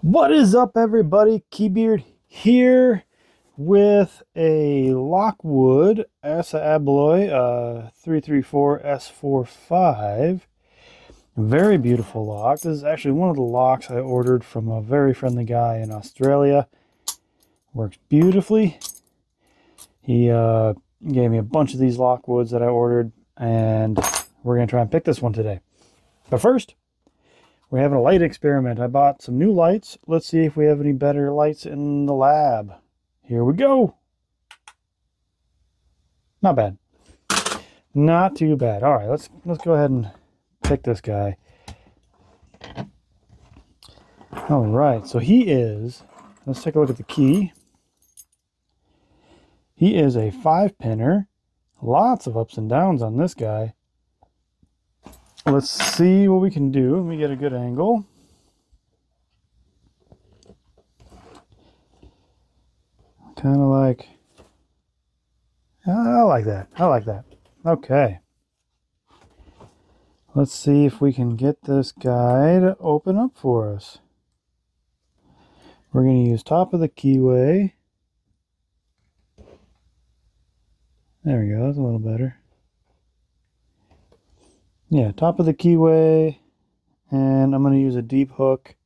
What is up, everybody? Keybeard here with a Lockwood Asa Abloy 334 S45. Very beautiful lock. This is actually one of the locks I ordered from a very friendly guy in Australia. Works beautifully. He gave me a bunch of these Lockwoods that I ordered, and we're going to try and pick this one today. But first, we're having a light experiment. I bought some new lights. Let's see if we have any better lights in the lab. Here we go. Not bad. Not too bad. All right, let's go ahead and pick this guy. All right, so let's take a look at the key. He is a 5-pinner. Lots of ups and downs on this guy. Let's see what we can do. Let me get a good angle. Kind of like, I like that. I like that. Okay. Let's see if we can get this guy to open up for us. We're going to use top of the keyway. There we go. That's a little better. Yeah, top of the keyway, and I'm going to use a deep hook,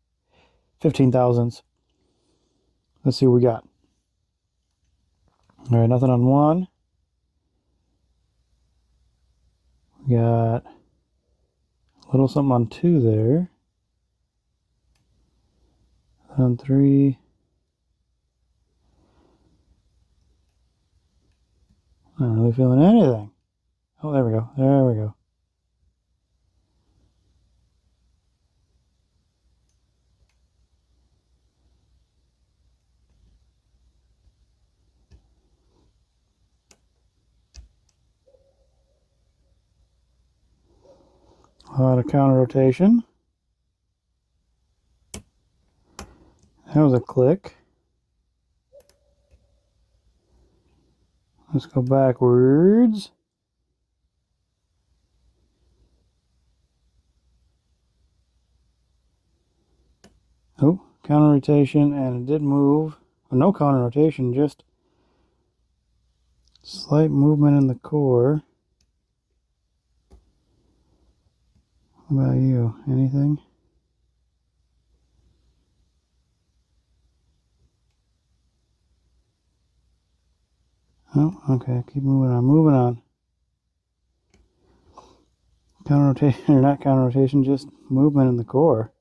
15 thousandths. Let's see what we got. All right, nothing on one. We got a little something on two there. On three. Not really feeling anything. Oh, there we go. There we go. A lot of counter rotation. That was a click. Let's go backwards. Oh, counter rotation, and it did move. Oh, no counter rotation, just slight movement in the core. What about you? Anything? Oh, okay. Keep moving on. Moving on. Counter rotation, or not counter rotation, just movement in the core.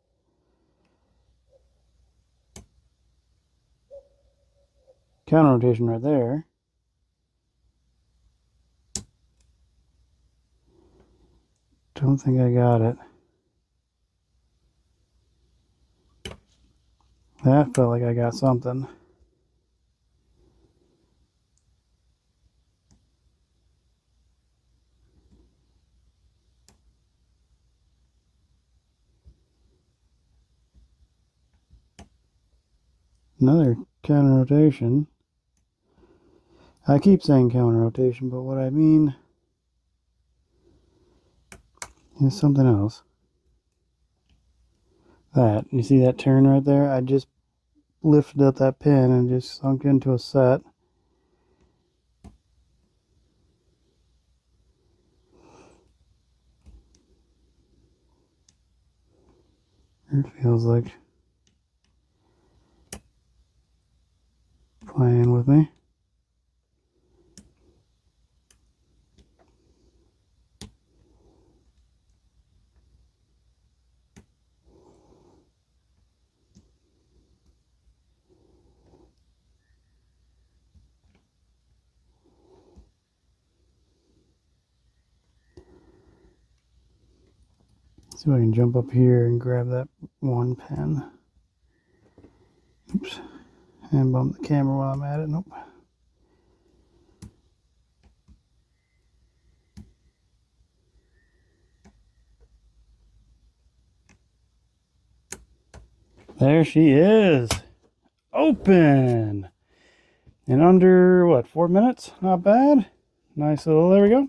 Counter rotation right there. Don't think I got it. That felt like I got something. Another counter rotation. I keep saying counter rotation, but what I mean is something else. That, you see that turn right there? I just lifted up that pin and just sunk into a set. It feels like playing with me. See if I can jump up here and grab that one pen. Oops. And bump the camera while I'm at it. Nope. There she is. Open. In under, what, 4 minutes? Not bad. Nice little, there we go.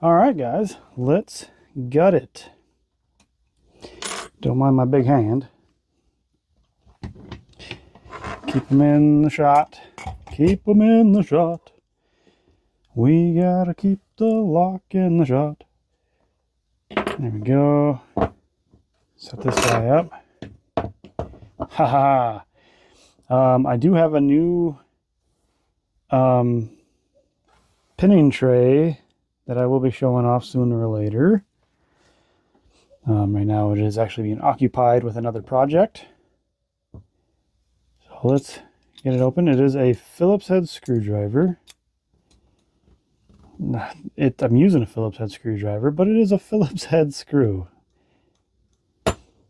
All right, guys. Let's gut it. Don't mind my big hand. Keep them in the shot. Keep them in the shot. We gotta keep the lock in the shot. There we go. Set this guy up. Haha. I do have a new pinning tray that I will be showing off sooner or later. Right now it is actually being occupied with another project. So let's get it open. It is a Phillips head screwdriver. I'm using a Phillips head screwdriver, but it is a Phillips head screw.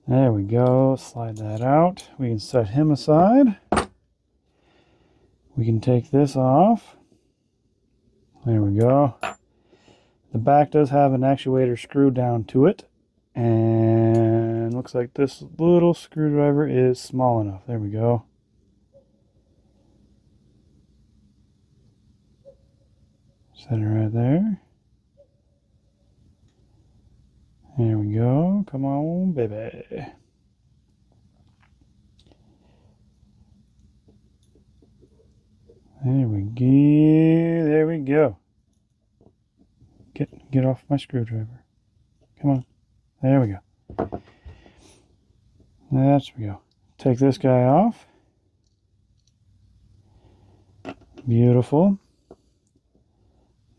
There we go. Slide that out. We can set him aside. We can take this off. There we go. The back does have an actuator screwed down to it. And looks like this little screwdriver is small enough. There we go. Set it right there. There we go. Come on, baby. There we go. There we go. Get off my screwdriver. Come on. There we go. There we go. Take this guy off. Beautiful.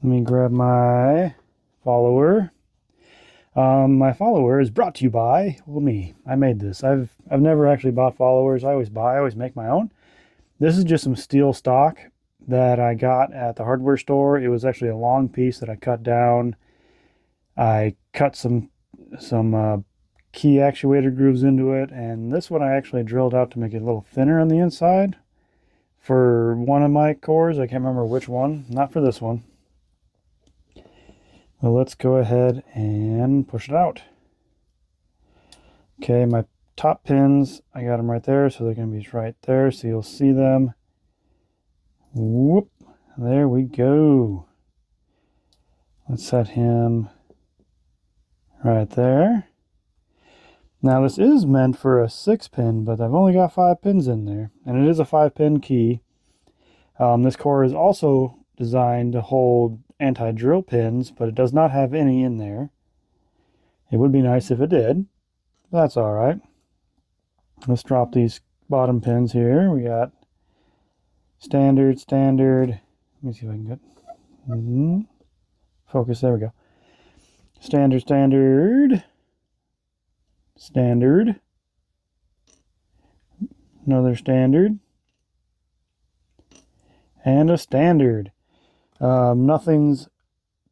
Let me grab my follower. My follower is brought to you by, well, me. I made this. I've never actually bought followers. I always make my own. This is just some steel stock that I got at the hardware store. It was actually a long piece that I cut down. I cut some key actuator grooves into it, and this one I actually drilled out to make it a little thinner on the inside for one of my cores. I can't remember which one. Not for this one. Well, let's go ahead and push it out. Okay, my top pins, I got them right there, so they're going to be right there, so you'll see them. Whoop, there we go. Let's set him right there. Now this is meant for a 6-pin, but I've only got 5 pins in there, and it is a 5-pin key. This core is also designed to hold anti-drill pins, but it does not have any in there. It would be nice if it did. That's all right. Let's drop these bottom pins here. We got standard. Let me see if I can get focus. There we go. Standard. Another standard. And a standard. Nothing's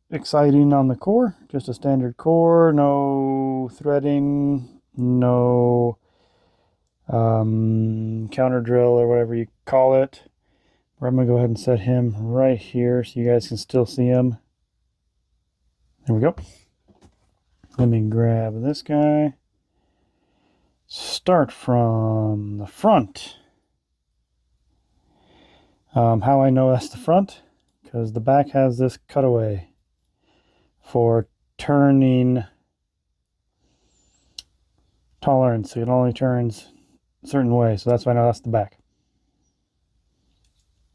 exciting on the core, just a standard core, no threading, no counter drill or whatever you call it. I'm going to go ahead and set him right here so you guys can still see him. There we go. Let me grab this guy. Start from the front. How I know that's the front? Because the back has this cutaway for turning tolerance. It only turns a certain way, so that's why I know that's the back.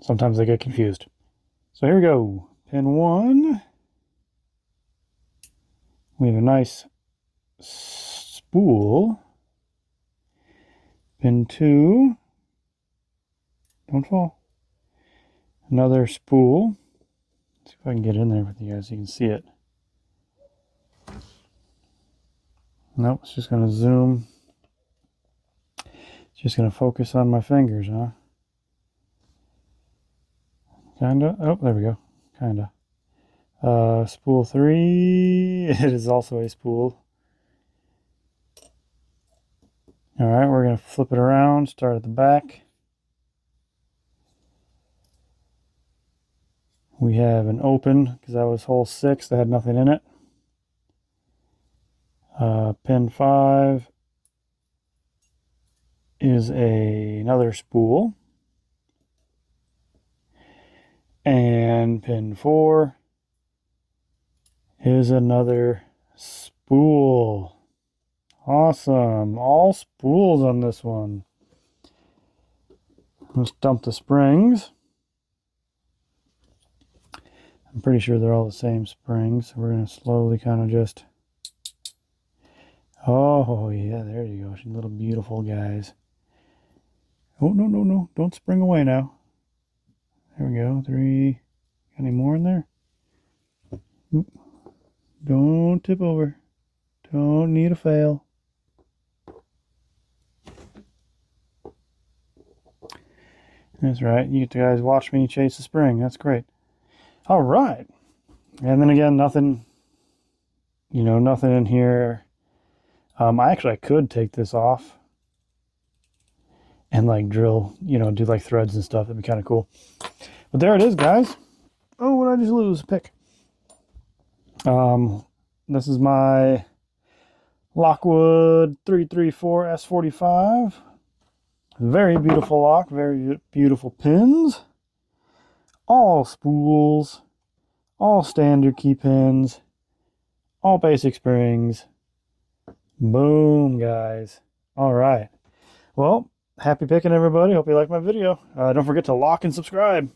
Sometimes I get confused. So here we go. Pin 1. We have a nice spool. Pin 2. Don't fall. Another spool. Let's see if I can get in there with you guys so you can see it. Nope, it's just going to zoom. It's just going to focus on my fingers, huh? Kinda. Oh, there we go. Kinda. Spool 3. It is also a spool. Alright, we're going to flip it around. Start at the back. We have an open, because that was hole 6, that had nothing in it. Pin 5 is another spool. And pin 4 is another spool. Awesome. All spools on this one. Let's dump the springs. I'm pretty sure they're all the same springs. So we're going to slowly kind of just... Oh, yeah, there you go. Little beautiful guys. Oh, no, no, no. Don't spring away now. There we go. 3. Any more in there? Oop. Don't tip over. Don't need a fail. That's right. You guys watch me chase the spring. That's great. All right. And then again, nothing, nothing in here. I could take this off and like drill, do like threads and stuff. That'd be kind of cool. But there it is, guys. Oh, what did I just lose? Pick. This is my Lockwood 334 S45. Very beautiful lock, very beautiful pins. All spools, all standard key pins, all basic springs. Boom, guys. All right. Well, happy picking, everybody. Hope you liked my video. Don't forget to lock and subscribe.